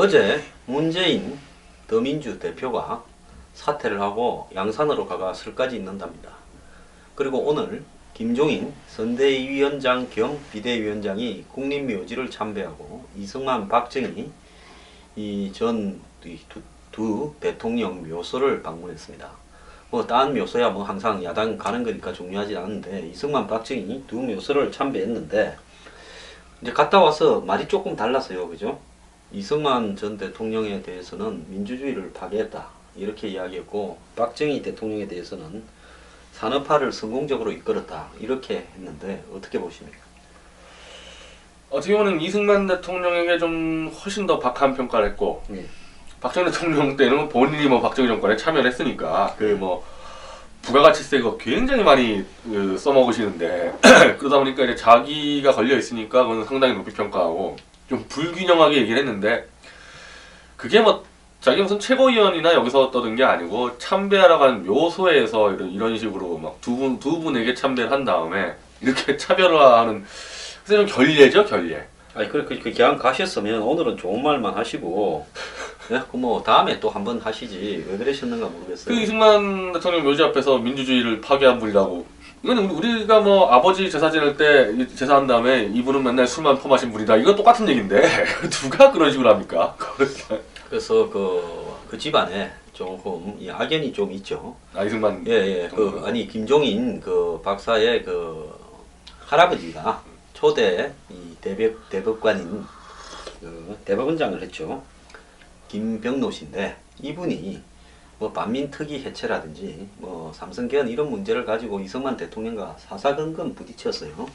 어제 문재인 더민주 대표가 사퇴를 하고 양산으로 가가 설까지 있는답니다. 그리고 오늘 김종인 선대위원장 겸 비대위원장이 국립묘지를 참배하고 이승만, 박정희 두 대통령 묘소를 방문했습니다. 뭐 다른 묘소야 뭐 항상 야당 가는 거니까 중요하지 않은데 이승만, 박정희 두 묘소를 참배했는데 이제 갔다 와서 말이 조금 달랐어요, 그죠? 이승만 전 대통령에 대해서는 민주주의를 파괴했다 이렇게 이야기했고, 박정희 대통령에 대해서는 산업화를 성공적으로 이끌었다 이렇게 했는데 어떻게 보십니까? 어떻게 보면 이승만 대통령에게 좀 훨씬 더 박한 평가를 했고, 박정희 대통령 때는 본인이 뭐 박정희 정권에 참여를 했으니까 그 뭐 부가가치세 가 굉장히 많이 써먹으시는데 그러다 보니까 이제 자기가 걸려 있으니까 그건 상당히 높이 평가하고 좀 불균형하게 얘기를 했는데, 그게 뭐 자기 무슨 최고위원이나 여기서 떠든 게 아니고 참배하러 간 묘소에서 이런 식으로 막 두 분에게 참배를 한 다음에 이렇게 차별화하는, 그래서 좀 결례죠, 결례. 아니 그 기왕 가셨으면 오늘은 좋은 말만 하시고, 네? 뭐 다음에 또 한번 하시지 왜 그러셨는가 모르겠어요. 그 이승만 대통령 묘지 앞에서 민주주의를 파괴한 분이라고. 이건 우리가 뭐 아버지 제사 지낼 때 제사한 다음에 이분은 맨날 술만 퍼마신 분이다, 이건 똑같은 얘기인데 누가 그런 식으로 합니까? 그래서 그 집안에 조금 이 악연이 좀 있죠. 아, 이승만. 예. 아니 김종인 그 박사의 그 할아버지가 초대 이 대법관인 그 대법원장을 했죠. 김병노 씨인데, 이분이 뭐 반민특위 해체라든지 뭐 삼성계란 이런 문제를 가지고 이승만 대통령과 사사건건 부딪혔어요.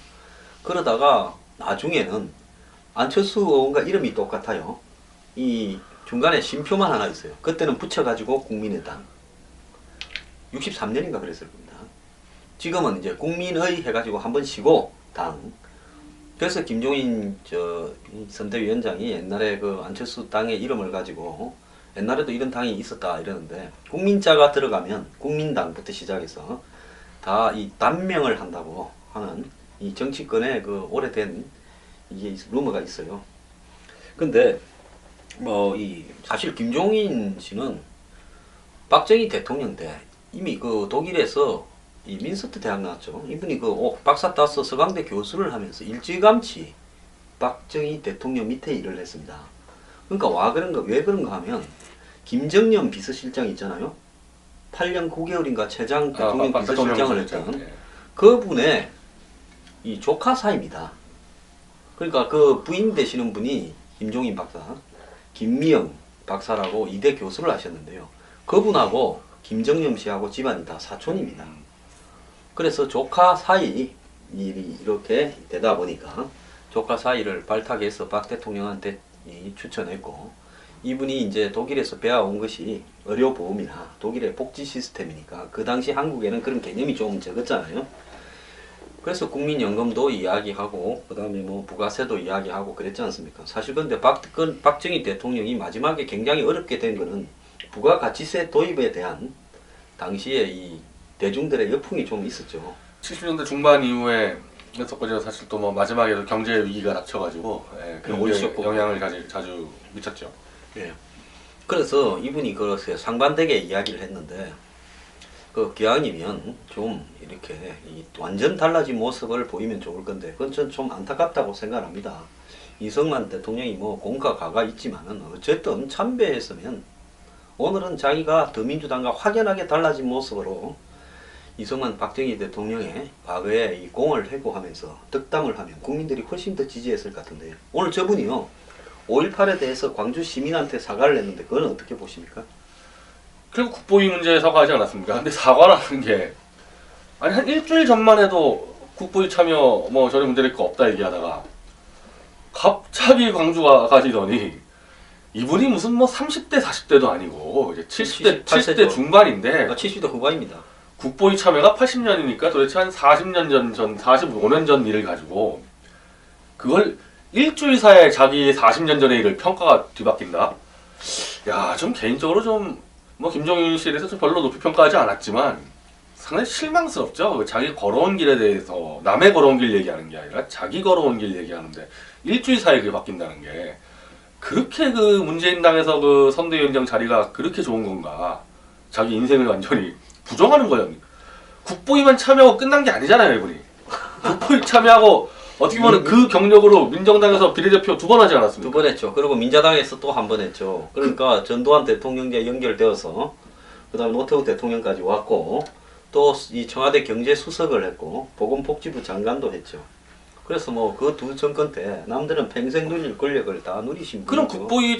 그러다가 나중에는 안철수 의원과 이름이 똑같아요. 이 중간에 쉼표만 하나 있어요. 그때는 붙여가지고 국민의당 63년인가 그랬을 겁니다. 지금은 이제 국민의 해가지고 한번 쉬고 당. 그래서 김종인 선대위원장이 옛날에 그 안철수 당의 이름을 가지고 옛날에도 이런 당이 있었다 이러는데, 국민자가 들어가면 국민당부터 시작해서 다 이 단명을 한다고 하는 이 정치권의 그 오래된 이게 루머가 있어요. 근데 뭐 사실 김종인 씨는 박정희 대통령 때 이미 그 독일에서 이 민스트 대학 나왔죠. 이분이 그 박사 따서 서강대 교수를 하면서 일찌감치 박정희 대통령 밑에 일을 했습니다. 그러니까 왜 그런가 하면 김정년 비서실장 있잖아요. 8년 9개월인가 최장 대통령 비서실장을 했던 그분의 이 조카 사입니다. 그러니까 그 부인 되시는 분이 김종인 박사, 김미영 박사라고 이대 교수를 하셨는데요. 그분하고 김정년 씨하고 집안이 다 사촌입니다. 그래서 조카 사이 일이 이렇게 되다 보니까 조카 사이를 발탁해서 박 대통령한테 추천했고, 이분이 이제 독일에서 배워온 것이 의료보험이나 독일의 복지 시스템이니까 그 당시 한국에는 그런 개념이 좀 적었잖아요. 그래서 국민연금도 이야기하고 그 다음에 뭐 부가세도 이야기하고 그랬지 않습니까? 사실 근데 박정희 대통령이 마지막에 굉장히 어렵게 된 거는 부가가치세 도입에 대한 당시에 이 대중들의 여풍이 좀 있었죠. 70년대 중반 이후에 했었거든요. 사실 또 뭐 마지막에도 경제 위기가 닥쳐가지고 그런 영향을 자주 미쳤죠. 예. 그래서 이분이 그 상반되게 이야기를 했는데, 그 기왕이면 좀 이렇게 완전 달라진 모습을 보이면 좋을 건데 그건 전 좀 안타깝다고 생각합니다. 이승만 대통령이 뭐 공과 가가 있지만은 어쨌든 참배했으면 오늘은 자기가 더민주당과 확연하게 달라진 모습으로 이승만, 박정희 대통령의 과거에 이 공을 회고하면서 득담을 하면 국민들이 훨씬 더 지지했을 것 같은데요. 오늘 저분이요 5.18에 대해서 광주 시민한테 사과를 했는데 그건 어떻게 보십니까? 그리고 국보위 문제에 사과하지 않았습니까? 근데 사과라는 게 아니 한 일주일 전만 해도 국보위 참여 뭐 전혀 문제될 거 없다 얘기하다가 갑자기 광주가 가시더니, 이분이 무슨 뭐 30대 40대도 아니고 이제 70대 중반인데 70대 후반입니다. 국보위 참여가 80년이니까 도대체 한 40년 전 45년 전 일을 가지고 그걸 일주일 사이에 자기 40년 전의 일을 평가가 뒤바뀐다? 야, 좀 개인적으로 좀 뭐 김종인 씨에 대해서 좀 별로 높이 평가하지 않았지만 상당히 실망스럽죠. 자기 걸어온 길에 대해서 남의 걸어온 길 얘기하는 게 아니라 자기 걸어온 길 얘기하는데 일주일 사이에 그게 바뀐다는 게 그렇게 그 문재인 당에서 그 선대위원장 자리가 그렇게 좋은 건가? 자기 인생을 완전히 부정하는 거예요. 국보위만 참여하고 끝난 게 아니잖아요, 이분이. 국보위 참여하고 어떻게 보면 그 경력으로 민정당에서 비례대표 2번 하지 않았습니까? 2번 했죠. 그리고 민자당에서 또 한 번 했죠. 그러니까 전두환 대통령제 연결되어서 그다음 노태우 대통령까지 왔고 또 이 청와대 경제수석을 했고 보건복지부 장관도 했죠. 그래서 뭐 그 두 정권 때 남들은 평생 누릴 권력을 다 누리신 그럼 분이죠. 국보위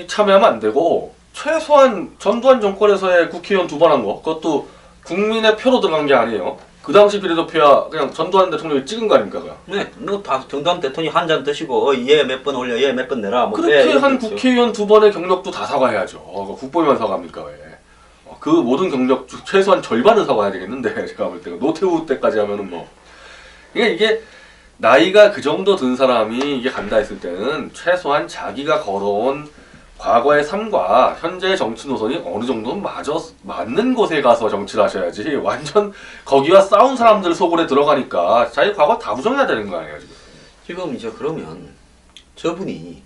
참여하면 안 되고 최소한 전두환 정권에서의 국회의원 2번 한 거 그것도 국민의 표로 들어간 게 아니에요. 그 당시 비례대표야 그냥 전두환 대통령이 찍은 거 아닙니까? 그냥. 네, 뭐 전두환 대통령이 한 잔 드시고 얘 몇 번 올려, 얘 몇 번 내라. 뭐 그렇게 한 그랬죠. 국회의원 2번의 경력도 다 사과해야죠. 국보위만 사과합니까 왜? 그 모든 경력 중 최소한 절반은 사과해야 되겠는데 제가 볼 때 노태우 때까지 하면은 뭐 이게 나이가 그 정도 든 사람이 이게 간다 했을 때는 최소한 자기가 걸어온 과거의 삶과 현재의 정치 노선이 어느 정도는 맞는 곳에 가서 정치를 하셔야지 완전 거기와 싸운 사람들 속으로 들어가니까 자기 과거 다 부정해야 되는 거 아니에요 지금. 지금 이제 그러면 저분이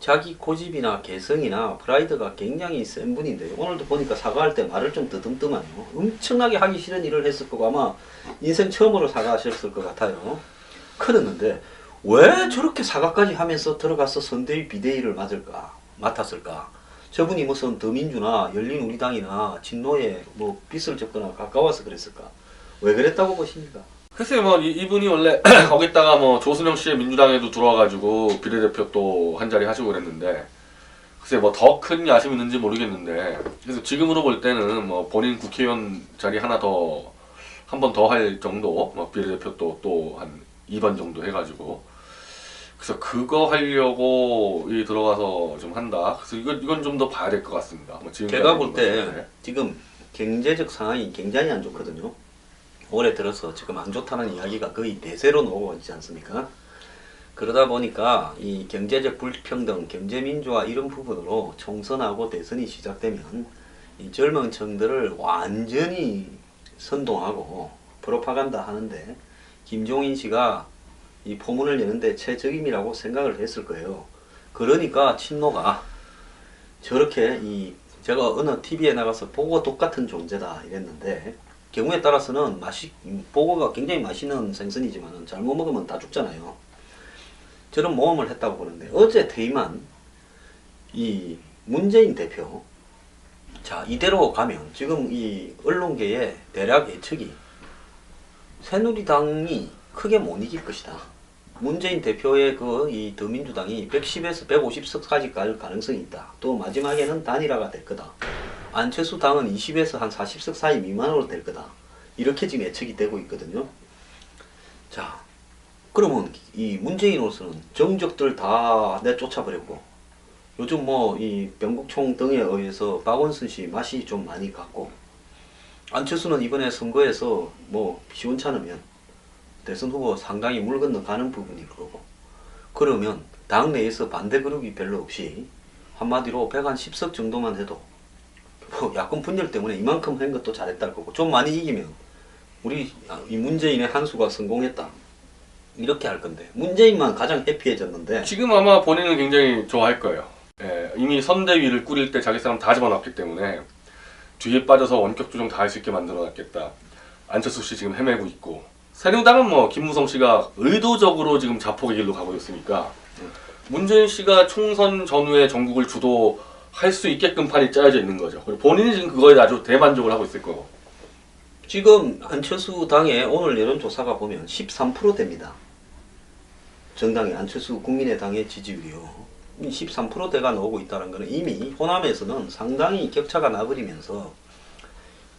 자기 고집이나 개성이나 프라이드가 굉장히 센 분인데 오늘도 보니까 사과할 때 말을 좀 더듬더만요. 엄청나게 하기 싫은 일을 했을 거고 아마 인생 처음으로 사과하셨을 것 같아요. 그랬는데 왜 저렇게 사과까지 하면서 들어가서 선대위 비대위를 맡았을까? 저분이 무슨 더민주나 열린우리당이나 친노에 뭐 빚을 졌거나 가까워서 그랬을까? 왜 그랬다고 보십니까? 글쎄요, 뭐 이분이 원래 거기다가 뭐 조순영 씨의 민주당에도 들어와가지고 비례대표 또 한 자리 하시고 그랬는데 글쎄 뭐 더 큰 야심이 있는지 모르겠는데 그래서 지금으로 볼 때는 뭐 본인 국회의원 자리 하나 더 한 번 더 할 정도 뭐 비례대표 또 한 2번 정도 해가지고 그래서 그거 하려고 들어가서 좀 한다. 그래서 이건 좀 더 봐야 될 것 같습니다. 뭐 제가 볼 때 지금 경제적 상황이 굉장히 안 좋거든요. 올해 들어서 지금 안 좋다는 이야기가 거의 대세로 나오고 있지 않습니까? 그러다 보니까 이 경제적 불평등, 경제민주화 이런 부분으로 총선하고 대선이 시작되면 이 젊은 층들을 완전히 선동하고 프로파간다 하는데 김종인 씨가 이 포문을 여는데 최적임이라고 생각을 했을 거예요. 그러니까 친노가 저렇게 제가 어느 TV에 나가서 보고 똑같은 존재다 이랬는데 경우에 따라서는 보고가 굉장히 맛있는 생선이지만 잘못 먹으면 다 죽잖아요. 저런 모험을 했다고 보는데 어제 퇴임한 이 문재인 대표 자 이대로 가면 지금 이 언론계의 대략 예측이 새누리당이 크게 못 이길 것이다. 문재인 대표의 이 더민주당이 110에서 150석까지 갈 가능성이 있다. 또 마지막에는 단일화가 될 거다. 안철수 당은 20에서 한 40석 사이 미만으로 될 거다. 이렇게 지금 예측이 되고 있거든요. 자, 그러면 이 문재인으로서는 정적들 다 내쫓아버렸고 요즘 뭐 이 변국총 등에 의해서 박원순 씨 맛이 좀 많이 갔고 안철수는 이번에 선거에서 뭐 시원찮으면 대선 후보 상당히 물 건너 가는 부분일 거고 그러면 당내에서 반대 그룹이 별로 없이 한마디로 110석 정도만 해도 뭐 야권 분열 때문에 이만큼 한 것도 잘했다 할 거고 좀 많이 이기면 우리 이 문재인의 한 수가 성공했다 이렇게 할 건데 문재인만 가장 해피해졌는데 지금 아마 본인은 굉장히 좋아할 거예요. 예, 이미 선대위를 꾸릴 때 자기 사람 다 집어넣었기 때문에 뒤에 빠져서 원격 조정 다 할 수 있게 만들어놨겠다. 안철수 씨 지금 헤매고 있고 새누리당은 뭐 김무성 씨가 의도적으로 지금 자폭의 길로 가고 있으니까 문재인 씨가 총선 전후에 전국을 주도할 수 있게끔 판이 짜여져 있는 거죠. 그리고 본인이 지금 그거에 아주 대만족을 하고 있을 거고. 지금 안철수 당의 오늘 여론조사가 보면 13%대입니다. 정당의 안철수 국민의당의 지지율이요. 13%대가 나오고 있다는 것은 이미 호남에서는 상당히 격차가 나버리면서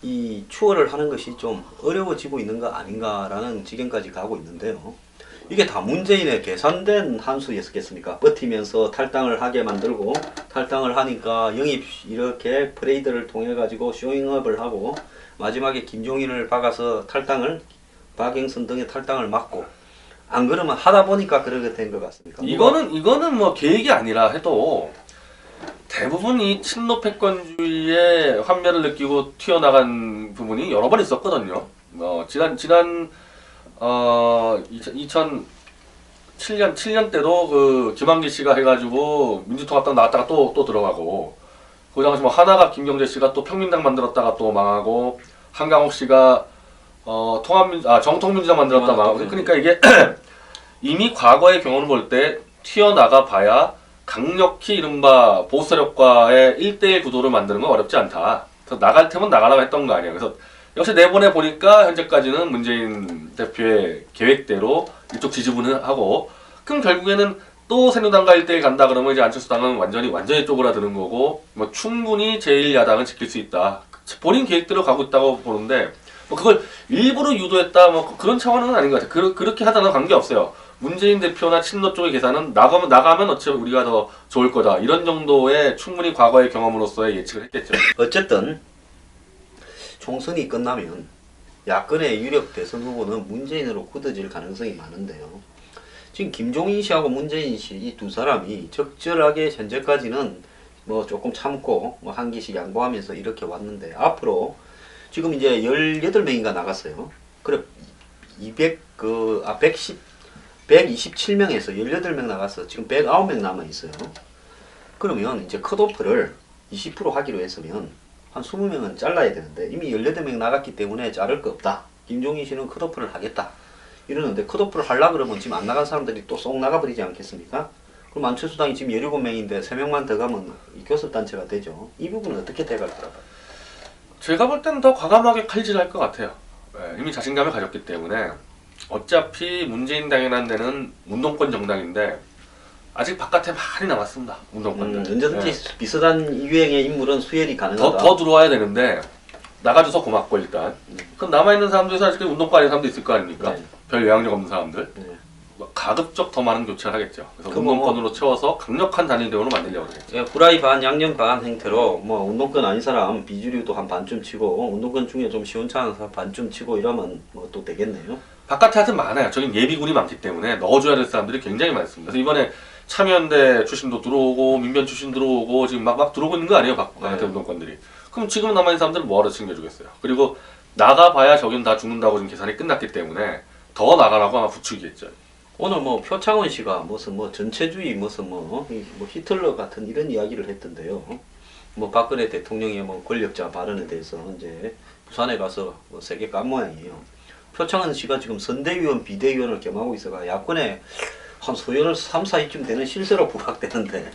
이 추월을 하는 것이 좀 어려워지고 있는 거 아닌가라는 지경까지 가고 있는데요. 이게 다 문재인의 계산된 한 수였겠습니까? 버티면서 탈당을 하게 만들고 탈당을 하니까 영입 이렇게 프레이드를 통해 가지고 쇼잉업을 하고 마지막에 김종인을 박아서 박영선 등의 탈당을 막고 안 그러면 하다 보니까 그렇게 된 것 같습니까? 이거는 뭐 계획이 아니라 해도 대부분 이 친노 패권주의의 환멸을 느끼고 튀어나간 부분이 여러 번 있었거든요. 지난 7년 때도 그 김한길 씨가 해가지고 민주통합당 나왔다가 또 들어가고 그 당시 뭐 하나가 김경재 씨가 또 평민당 만들었다가 또 망하고 한강욱 씨가 정통민주당 만들었다 망하고 그러니까 이게 이미 과거의 경험을 볼 때 튀어나가 봐야 강력히 이른바 보수 세력과의 1대1 구도를 만드는 건 어렵지 않다. 그래서 나갈 테면 나가라고 했던 거 아니야. 그래서 역시 내보내 보니까 현재까지는 문재인 대표의 계획대로 이쪽 지지분을 하고 그럼 결국에는 또 새누당과 1대1 간다 그러면 이제 안철수 당은 완전히 쪼그라드는 거고 뭐 충분히 제1야당은 지킬 수 있다. 본인 계획대로 가고 있다고 보는데 뭐 그걸 일부러 유도했다 뭐 그런 차원은 아닌 것 같아요. 그렇게 하자는 관계없어요. 문재인 대표나 친노 쪽의 계산은 나가면 어차피 우리가 더 좋을 거다. 이런 정도의 충분히 과거의 경험으로서의 예측을 했겠죠. 어쨌든 총선이 끝나면 야권의 유력 대선 후보는 문재인으로 굳어질 가능성이 많은데요. 지금 김종인 씨하고 문재인 씨 이 두 사람이 적절하게 현재까지는 뭐 조금 참고 뭐 한 개씩 양보하면서 이렇게 왔는데 앞으로 지금 이제 18명인가 나갔어요. 그래 127명에서 18명 나가서 지금 109명 남아 있어요. 그러면 이제 컷오프를 20% 하기로 했으면 한 20명은 잘라야 되는데 이미 18명 나갔기 때문에 자를 거 없다. 김종인 씨는 컷오프를 하겠다. 이러는데 컷오프를 하려고 그러면 지금 안 나간 사람들이 또 쏙 나가버리지 않겠습니까? 그럼 안철수당이 지금 17명인데 3명만 더 가면 교섭단체가 되죠. 이 부분은 어떻게 돼갈 거라고? 제가 볼 때는 더 과감하게 칼질할 것 같아요. 네, 이미 자신감을 가졌기 때문에 어차피 문재인 당이라는 데는 운동권 정당인데 아직 바깥에 많이 남았습니다. 운동권들. 언제든지 네. 비슷한 유행의 인물은 수혈이 가능하다. 더 들어와야 되는데 나가줘서 고맙고 일단. 그럼 남아있는 사람들 사실 운동권 아닌 사람도 있을 거 아닙니까? 네. 별 영향력 없는 사람들. 네. 뭐 가급적 더 많은 교체를 하겠죠. 그래서 그거 운동권으로 채워서 강력한 단일 대우로 만들려고 하겠죠. 예, 후라이 반 양념 반 행태로 뭐 운동권 아닌 사람 비주류도 한 반쯤 치고 운동권 중에 좀 시원찮은 사람 반쯤 치고 이러면 뭐 또 되겠네요. 바깥에 하여튼 많아요. 저긴 예비군이 많기 때문에 넣어줘야 될 사람들이 굉장히 많습니다. 그래서 이번에 참여연대 출신도 들어오고 민변 출신 들어오고 지금 막 들어오고 있는 거 아니에요? 바깥에 네. 운동권들이. 그럼 지금 남아있는 사람들은 뭐하러 챙겨주겠어요? 그리고 나가봐야 저긴 다 죽는다고 지금 계산이 끝났기 때문에 더 나가라고 아마 부추기겠죠. 오늘 뭐 표창원 씨가 무슨 뭐 전체주의 무슨 뭐 히틀러 같은 이런 이야기를 했던데요. 뭐 박근혜 대통령의 뭐 권력자 발언에 대해서 이제 부산에 가서 뭐 세게 깐 모양이에요. 표창원 씨가 지금 선대위원 비대위원을 겸하고 있어가 야권에 한 소열 3, 4위쯤 되는 실세로 부각되는데.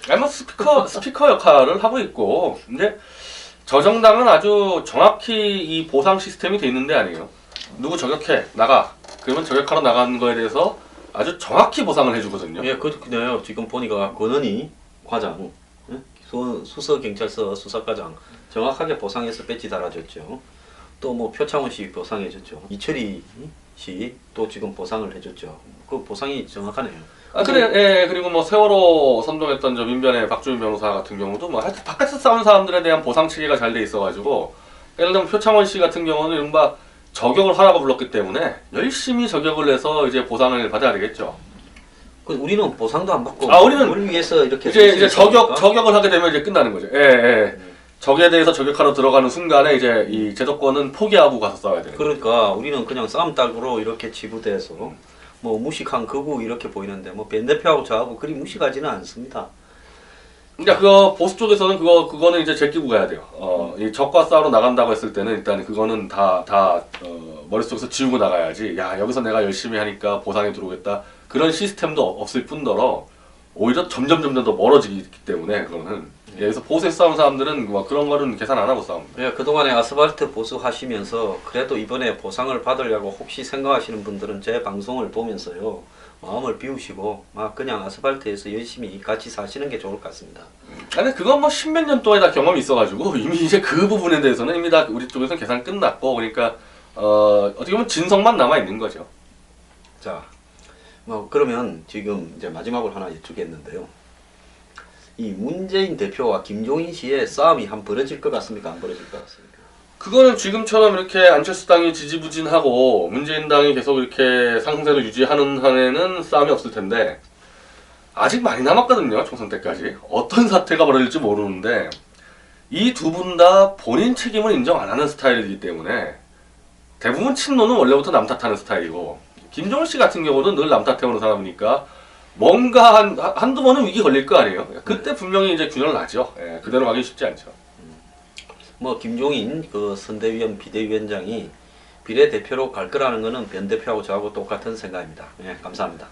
아니 뭐 스피커 역할을 하고 있고 근데 저 정당은 아주 정확히 이 보상 시스템이 돼 있는 데 아니에요. 누구 저격해 나가 그러면 저격하러 나가는 거에 대해서 아주 정확히 보상을 해주거든요. 예, 그렇군요. 지금 보니까 권은희 과장, 예? 수서경찰서 수사과장 정확하게 보상해서 배지 달아줬죠. 또 뭐 표창원 씨 보상해줬죠. 이철희 씨 또 지금 보상을 해줬죠. 그 보상이 정확하네요. 그래, 예, 그리고 뭐 세월호 선동했던 저 민변의 박주민 변호사 같은 경우도 뭐 하여튼 바깥에서 싸운 사람들에 대한 보상 체계가 잘 돼 있어가지고 예를 들면 표창원 씨 같은 경우는 이른바 저격을 하라고 불렀기 때문에 열심히 저격을 해서 이제 보상을 받아야 되겠죠. 우리는 보상도 안 받고 우리는 우리 위해서 이렇게 이제 저격을 하게 되면 이제 끝나는 거죠. 예. 적에 대해서 저격하러 들어가는 순간에 이제 이 제도권은 포기하고 가서 싸워야 돼요. 그러니까 우리는 그냥 싸움 딸구로 이렇게 지부돼서 뭐 무식한 거구 이렇게 보이는데 뭐 벤 대표하고 저하고 그리 무식하지는 않습니다. 그러니까 그거 보수 쪽에서는 그거는 이제 제끼고 가야 돼요. 이 적과 싸우러 나간다고 했을 때는 일단 그거는 다 머릿속에서 지우고 나가야지. 야 여기서 내가 열심히 하니까 보상이 들어오겠다. 그런 시스템도 없을 뿐더러 오히려 점점 더 멀어지기 때문에 그거는. 그래서 보수에 싸운 사람들은 뭐 그런 거는 계산 안 하고 싸웁니다. 예, 그동안에 아스팔트 보수하시면서 그래도 이번에 보상을 받으려고 혹시 생각하시는 분들은 제 방송을 보면서요 마음을 비우시고 막 그냥 아스팔트에서 열심히 같이 사시는 게 좋을 것 같습니다. 아니 그건 뭐 십몇 년 동안에 다 경험이 있어가지고 이미 이제 그 부분에 대해서는 이미 다 우리 쪽에서는 계산 끝났고 그러니까 어떻게 보면 진성만 남아 있는 거죠. 자, 뭐 그러면 지금 이제 마지막으로 하나 여쭙겠는데요. 이 문재인 대표와 김종인 씨의 싸움이 한 벌어질 것 같습니까? 안 벌어질 것 같습니까? 그거는 지금처럼 이렇게 안철수 당이 지지부진하고 문재인 당이 계속 이렇게 상승세를 유지하는 한에는 싸움이 없을 텐데 아직 많이 남았거든요. 총선 때까지. 어떤 사태가 벌어질지 모르는데 이 두 분 다 본인 책임을 인정 안 하는 스타일이기 때문에 대부분 친노는 원래부터 남 탓하는 스타일이고 김종인 씨 같은 경우도 늘 남 탓해오는 사람이니까 뭔가 한두 번은 위기 걸릴 거 아니에요. 그때 분명히 이제 균열 나죠. 예, 그대로 가기 쉽지 않죠. 뭐 김종인 그 선대위원 비대위원장이 비례대표로 갈 거라는 거는 변 대표하고 저하고 똑같은 생각입니다. 예, 감사합니다.